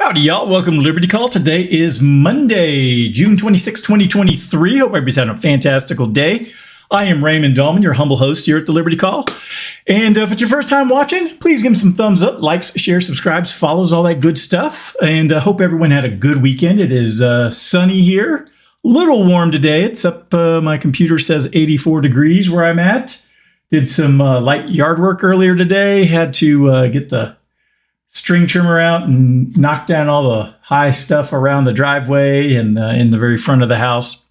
Howdy, y'all. Welcome to Liberty Call. Today is Monday, June 26, 2023. Hope everybody's having a fantastical day. I am Raymond Dahlman, your humble host here at the Liberty Call. And if it's your first time watching, please give me some thumbs up, likes, shares, subscribes, follows, all that good stuff. And I hope everyone had a good weekend. It is sunny here. A little warm today. It's up, my computer says 84 degrees where I'm at. Did some light yard work earlier today. Had to get the string trimmer out and knock down all the high stuff around the driveway and in the very front of the house.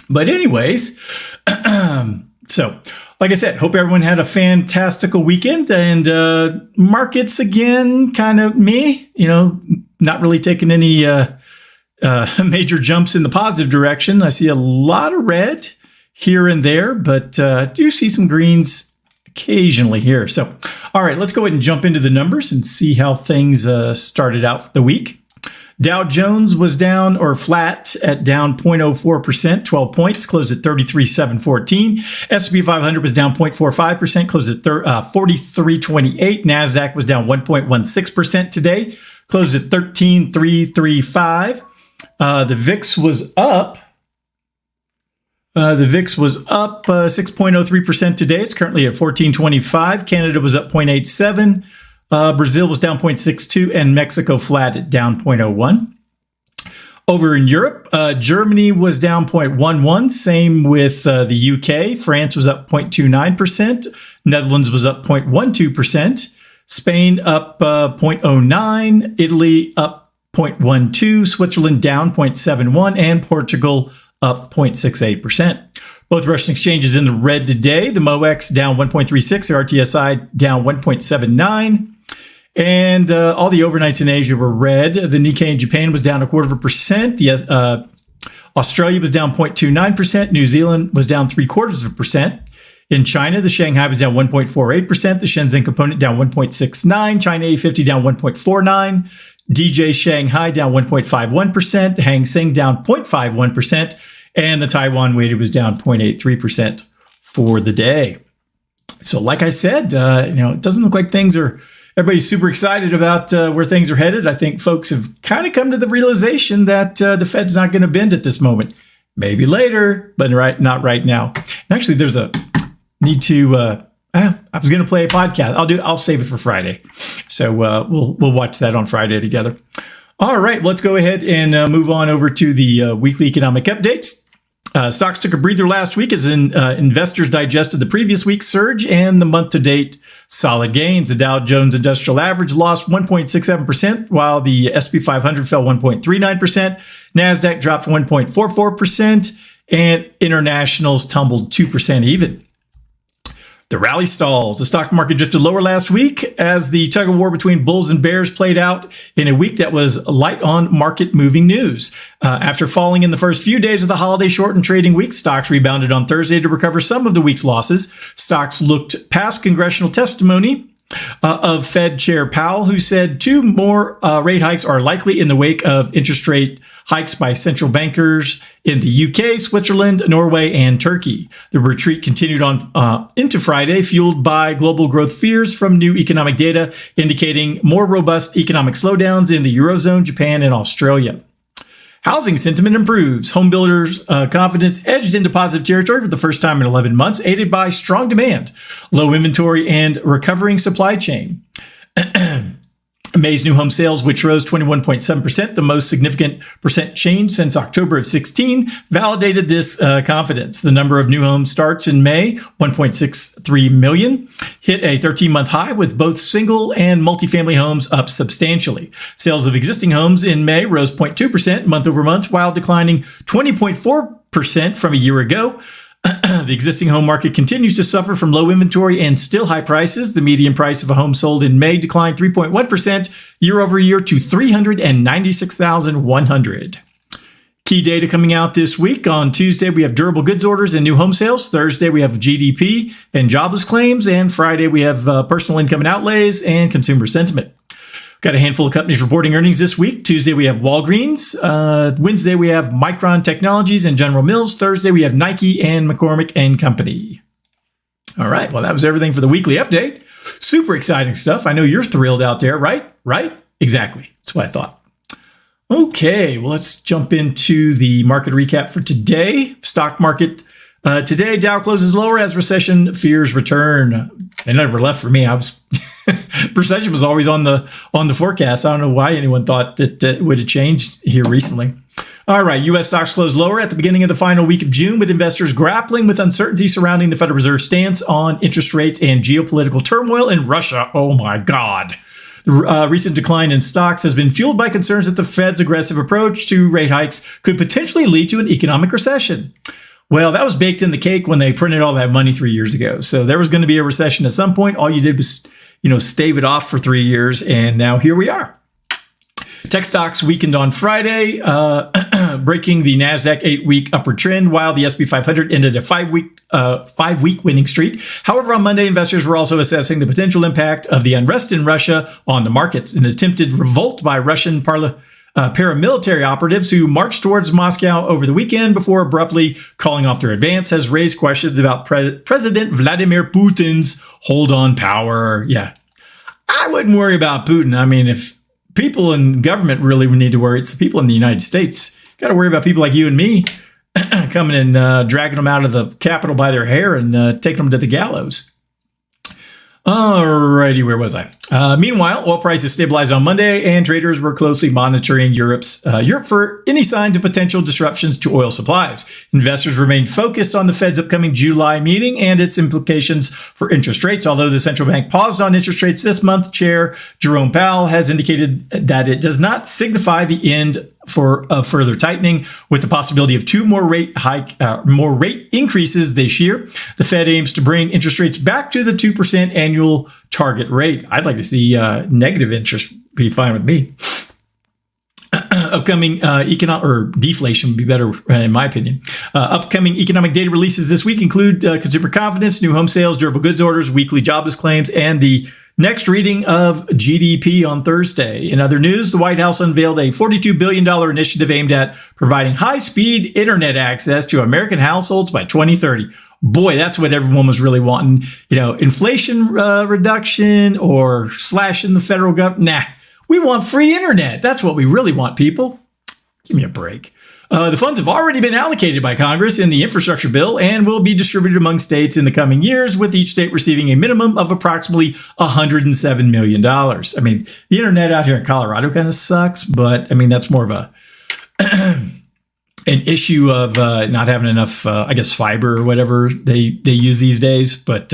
But anyways, so like I said, hope everyone had a fantastical weekend, and markets again, kind of me, not really taking any major jumps in the positive direction. I see a lot of red here and there, but do see some greens occasionally here. So, all right, let's go ahead and jump into the numbers and see how things started out for the week. Dow Jones was down or flat at down 0.04%, 12 points, closed at 33,714. S&P 500 was down 0.45%, closed at 4328. NASDAQ was down 1.16% today, closed at 13,335. The VIX was up. The VIX was up 6.03% today. It's currently at 1425. Canada was up 0.87. Brazil was down 0.62, and Mexico flat at down 0.01. Over in Europe, Germany was down 0.11. Same with the UK. France was up 0.29%. Netherlands was up 0.12%. Spain up 0.09. Italy up 0.12. Switzerland down 0.71, and Portugal up 0.68%. Both Russian exchanges in the red today. The MOEX down 1.36, the RTSI down 1.79. And all the overnights in Asia were red. The Nikkei in Japan was down 0.25%. The Australia was down 0.29%. New Zealand was down 0.75%. In China, the Shanghai was down 1.48%. The Shenzhen Component down 1.69%. China A50 down 1.49%. DJ Shanghai down 1.51%. Hang Seng down 0.51%. And the Taiwan weighted was down 0.83% for the day. So like I said, it doesn't look like everybody's super excited about where things are headed. I think folks have kind of come to the realization that the Fed's not going to bend at this moment. Maybe later, but not right now. And actually, there's a need to, I was going to play a podcast. I'll save it for Friday. So we'll watch that on Friday together. All right, let's go ahead and move on over to the weekly economic updates. Stocks took a breather last week as investors digested the previous week's surge and the month-to-date solid gains. The Dow Jones Industrial Average lost 1.67%, while the S&P 500 fell 1.39%. NASDAQ dropped 1.44%, and internationals tumbled 2% even. The rally stalls. The stock market drifted lower last week as the tug of war between bulls and bears played out in a week that was light on market moving news. After falling in the first few days of the holiday shortened trading week, stocks rebounded on Thursday to recover some of the week's losses. Stocks looked past congressional testimony of Fed Chair Powell, who said 2 more rate hikes are likely in the wake of interest rate hikes by central bankers in the UK, Switzerland, Norway, and Turkey. The retreat continued on into Friday, fueled by global growth fears from new economic data indicating more robust economic slowdowns in the Eurozone, Japan, and Australia. Housing sentiment improves. Home builders' confidence edged into positive territory for the first time in 11 months, aided by strong demand, low inventory, and recovering supply chain. May's new home sales, which rose 21.7%, the most significant percent change since October of 16, validated this confidence. The number of new home starts in May, 1.63 million, hit a 13-month high, with both single and multifamily homes up substantially. Sales of existing homes in May rose 0.2% month over month, while declining 20.4% from a year ago. The existing home market continues to suffer from low inventory and still high prices. The median price of a home sold in May declined 3.1% year over year to $396,100. Key data coming out this week. On Tuesday, we have durable goods orders and new home sales. Thursday, we have GDP and jobless claims. And Friday, we have personal income and outlays and consumer sentiment. Got a handful of companies reporting earnings this week. Tuesday, we have Walgreens. Wednesday, we have Micron Technologies and General Mills. Thursday, we have Nike and McCormick and Company. All right. Well, that was everything for the weekly update. Super exciting stuff. I know you're thrilled out there, right? Right? Exactly. That's what I thought. Okay, well, let's jump into the market recap for today. Stock market today, Dow closes lower as recession fears return. They never left for me. Recession was always on the forecast. I don't know why anyone thought that it would have changed here recently. All right, U.S. stocks closed lower at the beginning of the final week of June, with investors grappling with uncertainty surrounding the Federal Reserve stance on interest rates and geopolitical turmoil in Russia. Oh my God. The recent decline in stocks has been fueled by concerns that the Fed's aggressive approach to rate hikes could potentially lead to an economic recession. Well, that was baked in the cake when they printed all that money 3 years ago. So there was going to be a recession at some point. All you did was, stave it off for 3 years, and now here we are. Tech stocks weakened on Friday, breaking the NASDAQ 8-week upward trend, while the S&P 500 ended a five-week winning streak. However, on Monday, investors were also assessing the potential impact of the unrest in Russia on the markets. An attempted revolt by Russian paramilitary operatives who marched towards Moscow over the weekend before abruptly calling off their advance has raised questions about President Vladimir Putin's hold on power. Yeah, I wouldn't worry about Putin. I mean, if people in government really need to worry, it's the people in the United States. Got to worry about people like you and me coming and dragging them out of the Capitol by their hair and taking them to the gallows. Alrighty, where was I? Meanwhile, oil prices stabilized on Monday, and traders were closely monitoring Europe for any signs of potential disruptions to oil supplies. Investors remained focused on the Fed's upcoming July meeting and its implications for interest rates. Although the central bank paused on interest rates this month, Chair Jerome Powell has indicated that it does not signify the end for further tightening, with the possibility of two more rate increases this year. The Fed aims to bring interest rates back to the 2% annual target rate. I'd like to see negative interest. Be fine with me. Upcoming economic or deflation would be better, in my opinion. Upcoming economic data releases this week include consumer confidence, new home sales, durable goods orders, weekly jobless claims, and the next reading of GDP on Thursday. In other news, the White House unveiled a $42 billion initiative aimed at providing high-speed internet access to American households by 2030. Boy, that's what everyone was really wanting. Inflation reduction or slashing the federal government. Nah, we want free internet. That's what we really want, people. Give me a break. The funds have already been allocated by Congress in the infrastructure bill and will be distributed among states in the coming years, with each state receiving a minimum of approximately $107 million. I mean, the internet out here in Colorado kind of sucks, but I mean, that's more of an issue of not having enough, fiber or whatever they use these days. But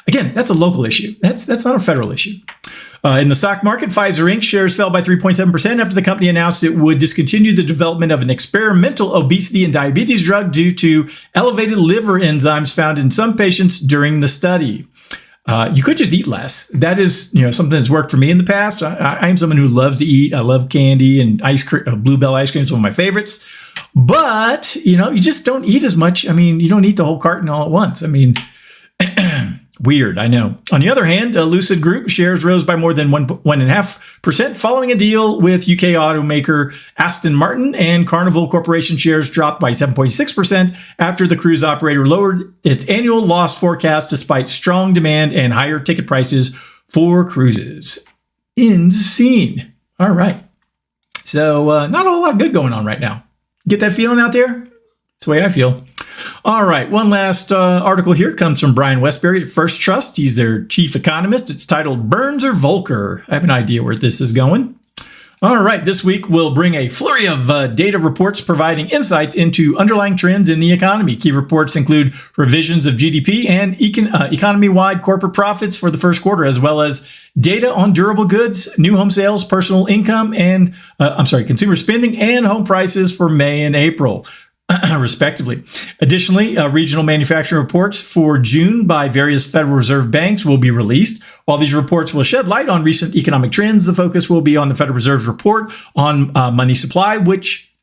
again, that's a local issue. That's not a federal issue. In the stock market, Pfizer Inc. shares fell by 3.7% after the company announced it would discontinue the development of an experimental obesity and diabetes drug due to elevated liver enzymes found in some patients during the study. You could just eat less. That is, something that's worked for me in the past. I am someone who loves to eat. I love candy and ice cream. Bluebell ice cream is one of my favorites. But, you just don't eat as much. I mean, you don't eat the whole carton all at once. I mean, weird, I know. On the other hand, Lucid Group shares rose by more than 1.5% following a deal with UK automaker Aston Martin, and Carnival Corporation shares dropped by 7.6% after the cruise operator lowered its annual loss forecast despite strong demand and higher ticket prices for cruises. Insane. All right. So not a whole lot good going on right now. Get that feeling out there? That's the way I feel. All right, one last article here comes from Brian Westbury at First Trust. He's their chief economist. It's titled Burns or Volcker. I have an idea where this is going. All right, this week we'll bring a flurry of data reports providing insights into underlying trends in the economy. Key reports include revisions of GDP and economy-wide corporate profits for the first quarter, as well as data on durable goods, new home sales, personal income, and consumer spending, and home prices for May and April, respectively. Additionally, regional manufacturing reports for June by various Federal Reserve banks will be released. While these reports will shed light on recent economic trends, the focus will be on the Federal Reserve's report on money supply, which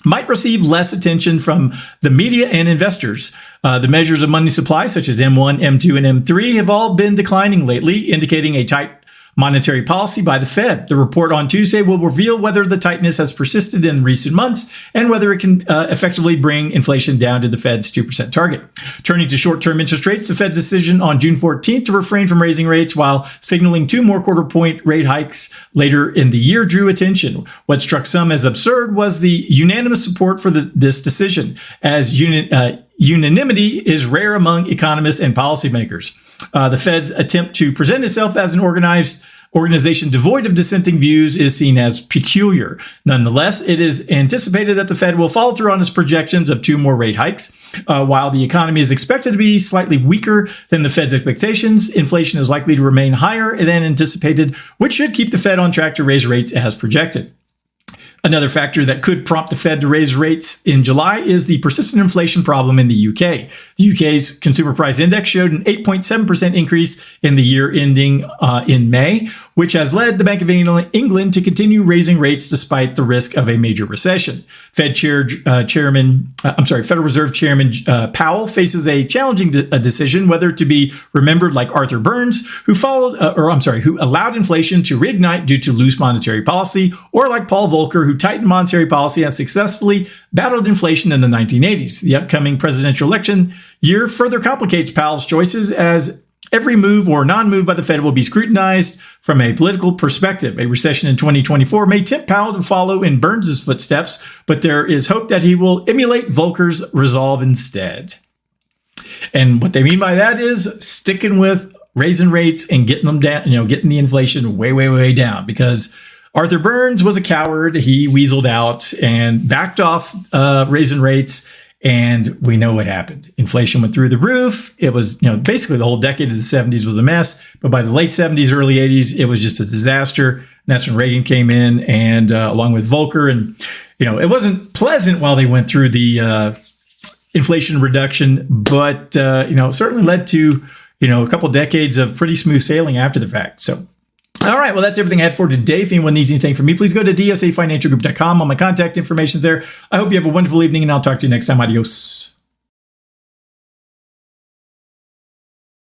might receive less attention from the media and investors. The measures of money supply, such as M1, M2, and M3, have all been declining lately, indicating a tight monetary policy by the Fed. The report on Tuesday will reveal whether the tightness has persisted in recent months and whether it can effectively bring inflation down to the Fed's 2% target. Turning to short-term interest rates, the Fed's decision on June 14th to refrain from raising rates while signaling 2 more quarter-point rate hikes later in the year drew attention. What struck some as absurd was the unanimous support for this decision, as unanimity is rare among economists and policymakers. The Fed's attempt to present itself as an organization devoid of dissenting views is seen as peculiar. Nonetheless, it is anticipated that the Fed will follow through on its projections of 2 more rate hikes. While the economy is expected to be slightly weaker than the Fed's expectations, inflation is likely to remain higher than anticipated, which should keep the Fed on track to raise rates as projected. Another factor that could prompt the Fed to raise rates in July is the persistent inflation problem in the UK. The UK's consumer price index showed an 8.7% increase in the year ending in May, which has led the Bank of England to continue raising rates despite the risk of a major recession. Federal Reserve Chairman Powell faces a challenging decision whether to be remembered like Arthur Burns, who allowed inflation to reignite due to loose monetary policy, or like Paul Volcker, who tightened monetary policy and successfully battled inflation in the 1980s. The upcoming presidential election year further complicates Powell's choices, as every move or non-move by the Fed will be scrutinized from a political perspective. A recession in 2024 may tempt Powell to follow in Burns' footsteps, but there is hope that he will emulate Volcker's resolve instead. And what they mean by that is sticking with raising rates and getting them down, getting the inflation way, way, way down, because Arthur Burns was a coward. He weaseled out and backed off raising rates, and we know what happened. Inflation went through the roof. It was, basically the whole decade of the 70s was a mess, but by the late 70s, early 80s, it was just a disaster. And that's when Reagan came in, and along with Volcker, and it wasn't pleasant while they went through the inflation reduction, but certainly led to a couple decades of pretty smooth sailing after the fact. So. All right, well, that's everything I had for today. If anyone needs anything from me, please go to dsafinancialgroup.com. All my contact information is there. I hope you have a wonderful evening, and I'll talk to you next time. Adios.